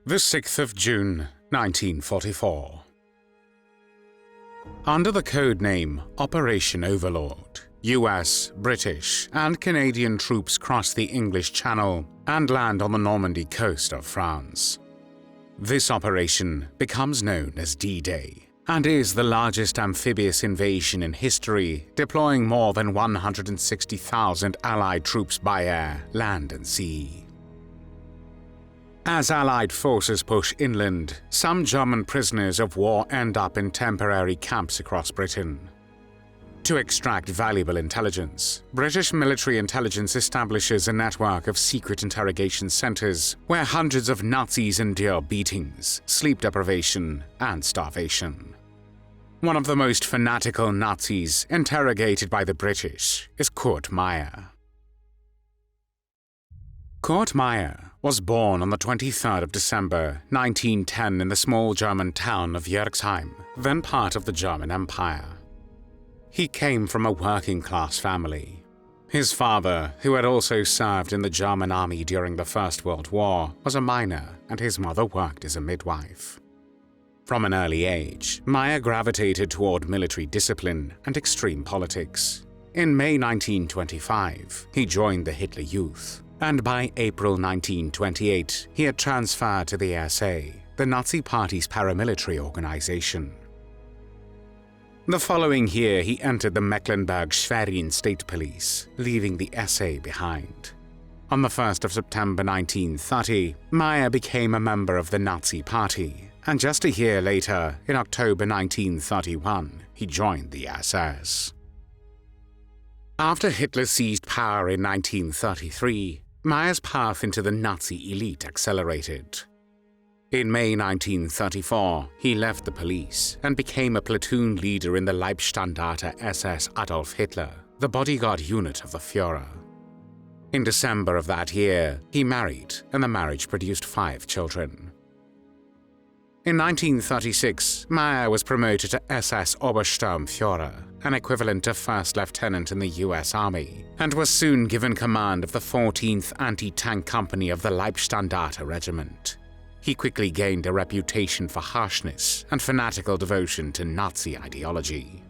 The 6th of June, 1944. Under the code name Operation Overlord, US, British, and Canadian troops cross the English Channel and land on the Normandy coast of France. This operation becomes known as D-Day and is the largest amphibious invasion in history, deploying more than 160,000 Allied troops by air, land, and sea. As Allied forces push inland, some German prisoners of war end up in temporary camps across Britain. To extract valuable intelligence, British military intelligence establishes a network of secret interrogation centers where hundreds of Nazis endure beatings, sleep deprivation, and starvation. One of the most fanatical Nazis interrogated by the British is Meyer. Meyer was born on the 23rd of December 1910 in the small German town of Jerxheim, then part of the German Empire. He came from a working-class family. His father, who had also served in the German army during the First World War, was a miner, and his mother worked as a midwife. From an early age, Meyer gravitated toward military discipline and extreme politics. In May 1925, he joined the Hitlerjugend, and by April 1928, he had transferred to the SA, the Nazi Party's paramilitary organization. The following year, he entered the Mecklenburg-Schwerin State Police, leaving the SA behind. On the 1st of September 1930, Meyer became a member of the Nazi Party, and just a year later, in October 1931, he joined the SS. After Hitler seized power in 1933, Meyer's path into the Nazi elite accelerated. In May 1934, he left the police and became a platoon leader in the Leibstandarte SS Adolf Hitler, the bodyguard unit of the Führer. In December of that year, he married, and the marriage produced 5 children. In 1936, Meyer was promoted to SS Obersturmführer, an equivalent to first lieutenant in the US Army, and was soon given command of the 14th Anti-Tank Company of the Leibstandarte Regiment. He quickly gained a reputation for harshness and fanatical devotion to Nazi ideology.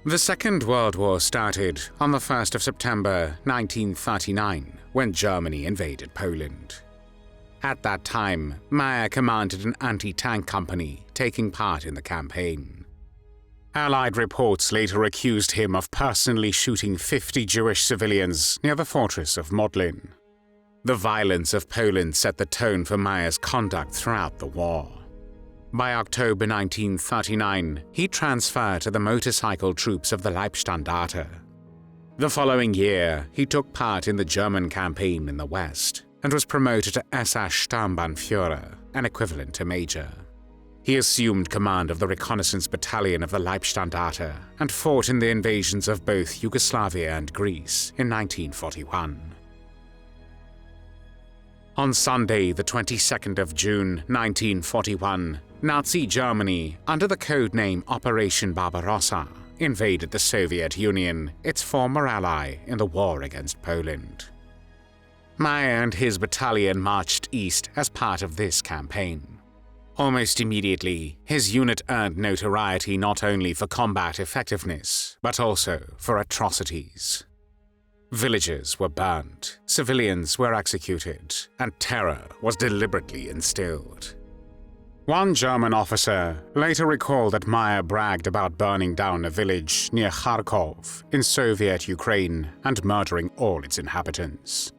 The Second World War started on the 1st of September 1939, when Germany invaded Poland. At that time, Meyer commanded an anti-tank company, taking part in the campaign. Allied reports later accused him of personally shooting 50 Jewish civilians near the fortress of Modlin. The violence of Poland set the tone for Meyer's conduct throughout the war. By October 1939, he transferred to the motorcycle troops of the Leibstandarte. The following year, he took part in the German campaign in the West, and was promoted to SS Sturmbannführer, an equivalent to major. He assumed command of the reconnaissance battalion of the Leibstandarte and fought in the invasions of both Yugoslavia and Greece in 1941. On Sunday, the 22nd of June 1941, Nazi Germany, under the code name Operation Barbarossa, invaded the Soviet Union, its former ally in the war against Poland. Meyer and his battalion marched east as part of this campaign. Almost immediately, his unit earned notoriety not only for combat effectiveness, but also for atrocities. Villages were burned, civilians were executed, and terror was deliberately instilled. One German officer later recalled that Meyer bragged about burning down a village near Kharkov in Soviet Ukraine and murdering all its inhabitants.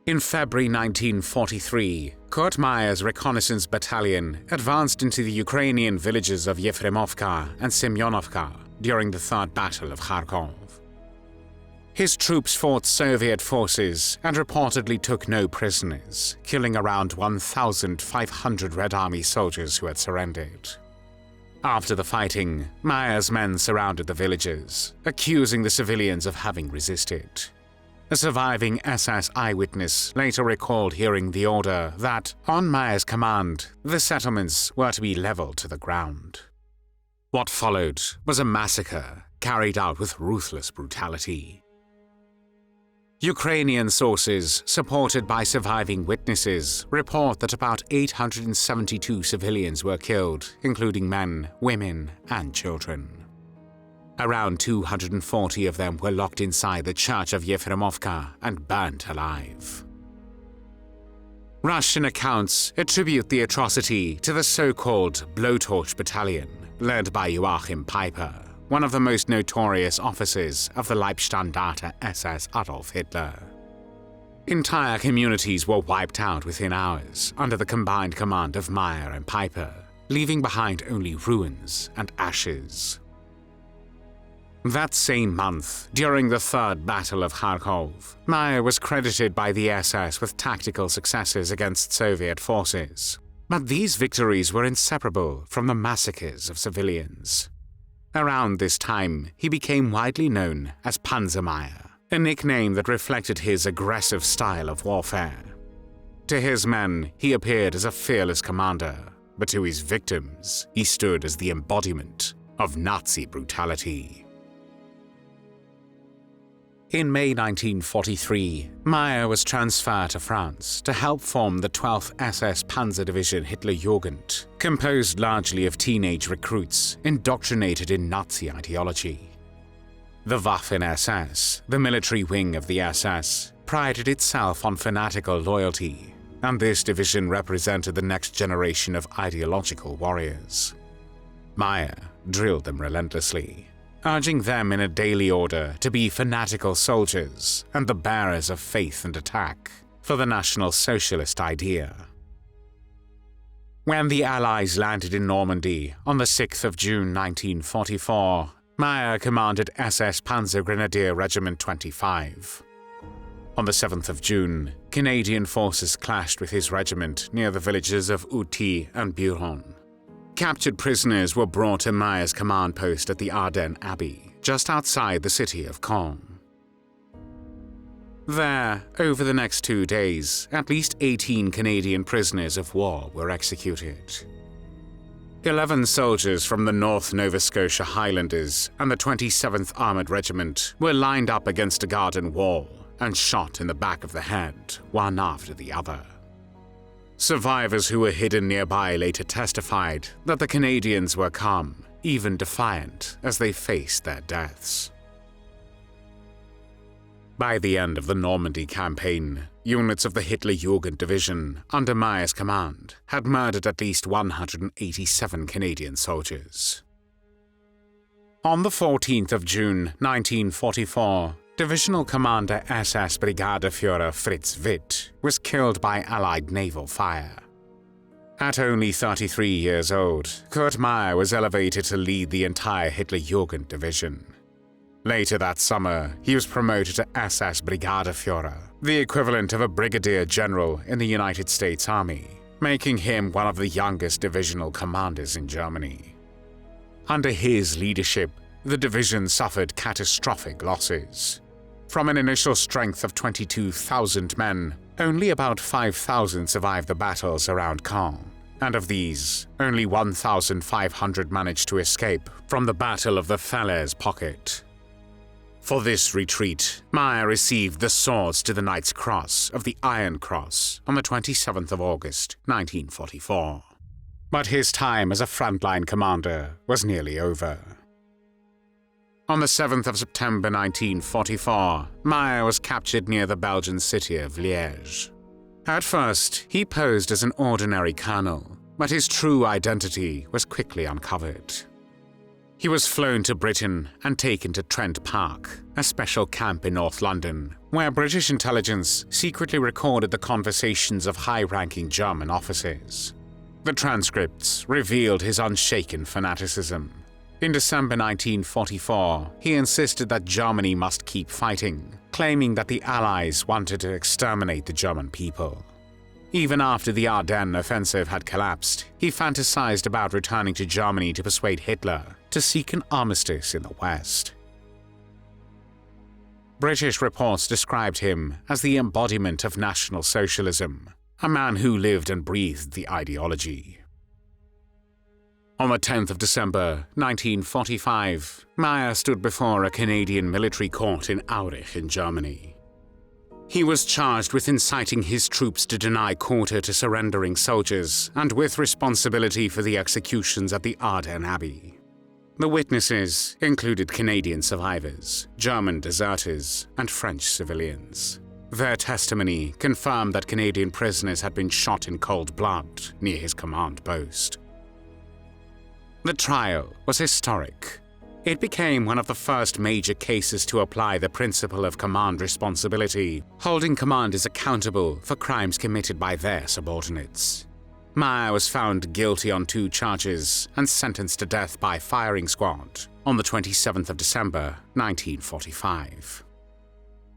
In February 1943, Meyer's reconnaissance battalion advanced into the Ukrainian villages of Yefremovka and Semyonovka during the Third Battle of Kharkov. His troops fought Soviet forces and reportedly took no prisoners, killing around 1,500 Red Army soldiers who had surrendered. After the fighting, Meyer's men surrounded the villages, accusing the civilians of having resisted. A surviving SS eyewitness later recalled hearing the order that, on Meyer's command, the settlements were to be leveled to the ground. What followed was a massacre carried out with ruthless brutality. Ukrainian sources, supported by surviving witnesses, report that about 872 civilians were killed, including men, women, and children. Around 240 of them were locked inside the church of Yefremovka and burnt alive. Russian accounts attribute the atrocity to the so-called Blowtorch Battalion, led by Joachim Peiper, one of the most notorious officers of the Leibstandarte SS Adolf Hitler. Entire communities were wiped out within hours under the combined command of Meyer and Peiper, leaving behind only ruins and ashes. That same month, during the Third Battle of Kharkov, Meyer was credited by the SS with tactical successes against Soviet forces. But these victories were inseparable from the massacres of civilians. Around this time, he became widely known as Panzermeyer, a nickname that reflected his aggressive style of warfare. To his men, he appeared as a fearless commander, but to his victims, he stood as the embodiment of Nazi brutality. In May 1943, Meyer was transferred to France to help form the 12th SS Panzer Division Hitlerjugend, composed largely of teenage recruits indoctrinated in Nazi ideology. The Waffen-SS, the military wing of the SS, prided itself on fanatical loyalty, and this division represented the next generation of ideological warriors. Meyer drilled them relentlessly, urging them in a daily order to be fanatical soldiers and the bearers of faith and attack for the National Socialist idea. When the Allies landed in Normandy on the 6th of June 1944, Meyer commanded SS Panzer Grenadier Regiment 25. On the 7th of June, Canadian forces clashed with his regiment near the villages of Outy and Buron. Captured prisoners were brought to Meyer's command post at the Ardenne Abbey, just outside the city of Caen. There, over the next 2 days, at least 18 Canadian prisoners of war were executed. 11 soldiers from the North Nova Scotia Highlanders and the 27th Armoured Regiment were lined up against a garden wall and shot in the back of the head, one after the other. Survivors who were hidden nearby later testified that the Canadians were calm, even defiant, as they faced their deaths. By the end of the Normandy campaign, units of the Hitlerjugend division, under Meyer's command, had murdered at least 187 Canadian soldiers. On the 14th of June 1944, Divisional Commander SS Brigadeführer Fritz Witt was killed by Allied naval fire. At only 33 years old, Kurt Meyer was elevated to lead the entire Hitlerjugend division. Later that summer, he was promoted to SS Brigadeführer, the equivalent of a brigadier general in the United States Army, making him one of the youngest divisional commanders in Germany. Under his leadership, the division suffered catastrophic losses. From an initial strength of 22,000 men, only about 5,000 survived the battles around Caen, and of these, only 1,500 managed to escape from the Battle of the Falaise Pocket. For this retreat, Meyer received the Swords to the Knight's Cross of the Iron Cross on the 27th of August, 1944. But his time as a frontline commander was nearly over. On the 7th of September 1944, Meyer was captured near the Belgian city of Liège. At first, he posed as an ordinary colonel, but his true identity was quickly uncovered. He was flown to Britain and taken to Trent Park, a special camp in North London, where British intelligence secretly recorded the conversations of high-ranking German officers. The transcripts revealed his unshaken fanaticism. In December 1944, he insisted that Germany must keep fighting, claiming that the Allies wanted to exterminate the German people. Even after the Ardennes offensive had collapsed, he fantasized about returning to Germany to persuade Hitler to seek an armistice in the West. British reports described him as the embodiment of National Socialism, a man who lived and breathed the ideology. On the 10th of December 1945, Meyer stood before a Canadian military court in Aurich in Germany. He was charged with inciting his troops to deny quarter to surrendering soldiers and with responsibility for the executions at the Ardenne Abbey. The witnesses included Canadian survivors, German deserters, and French civilians. Their testimony confirmed that Canadian prisoners had been shot in cold blood near his command post. The trial was historic. It became one of the first major cases to apply the principle of command responsibility, holding commanders accountable for crimes committed by their subordinates. Meyer was found guilty on 2 charges and sentenced to death by firing squad on the 27th of December, 1945.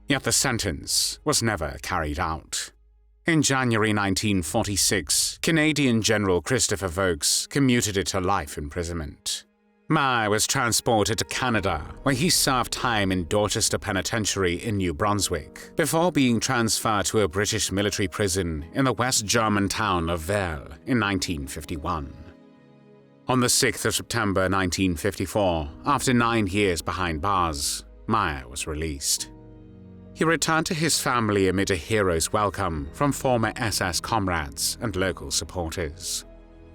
Yet the sentence was never carried out. In January 1946, Canadian General Christopher Vokes commuted it to life imprisonment. Meyer was transported to Canada, where he served time in Dorchester Penitentiary in New Brunswick, before being transferred to a British military prison in the West German town of Werl in 1951. On the 6th of September 1954, after 9 years behind bars, Meyer was released. He returned to his family amid a hero's welcome from former SS comrades and local supporters.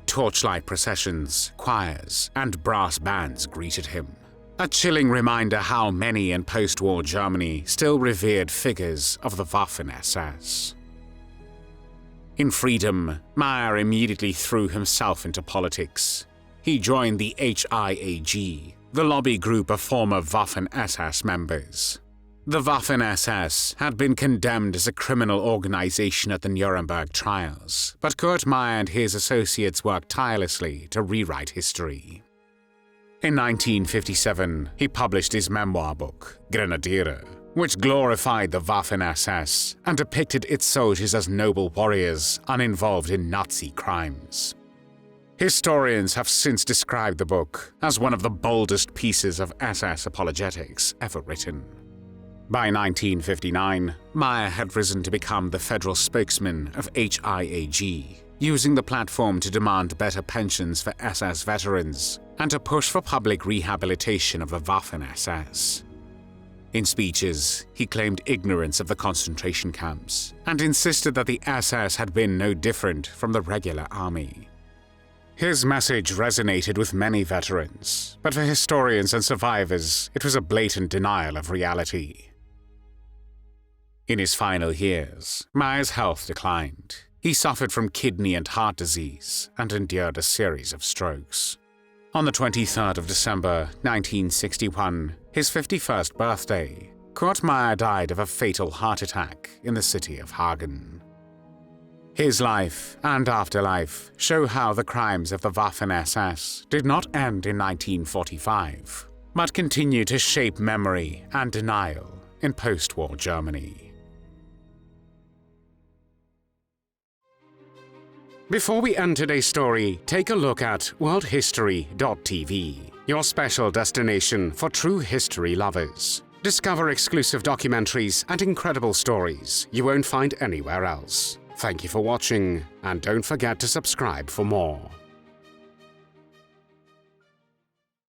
Torchlight processions, choirs, and brass bands greeted him. A chilling reminder how many in post-war Germany still revered figures of the Waffen-SS. In freedom, Meyer immediately threw himself into politics. He joined the HIAG, the lobby group of former Waffen-SS members. The Waffen-SS had been condemned as a criminal organization at the Nuremberg trials, but Kurt Meyer and his associates worked tirelessly to rewrite history. In 1957, he published his memoir book, Grenadiere, which glorified the Waffen-SS and depicted its soldiers as noble warriors uninvolved in Nazi crimes. Historians have since described the book as one of the boldest pieces of SS apologetics ever written. By 1959, Meyer had risen to become the federal spokesman of HIAG, using the platform to demand better pensions for SS veterans and to push for public rehabilitation of the Waffen-SS. In speeches, he claimed ignorance of the concentration camps and insisted that the SS had been no different from the regular army. His message resonated with many veterans, but for historians and survivors, it was a blatant denial of reality. In his final years, Meyer's health declined. He suffered from kidney and heart disease and endured a series of strokes. On the 23rd of December, 1961, his 51st birthday, Kurt Meyer died of a fatal heart attack in the city of Hagen. His life and afterlife show how the crimes of the Waffen-SS did not end in 1945, but continue to shape memory and denial in post-war Germany. Before we end today's story, take a look at worldhistory.tv, your special destination for true history lovers. Discover exclusive documentaries and incredible stories you won't find anywhere else. Thank you for watching, and don't forget to subscribe for more.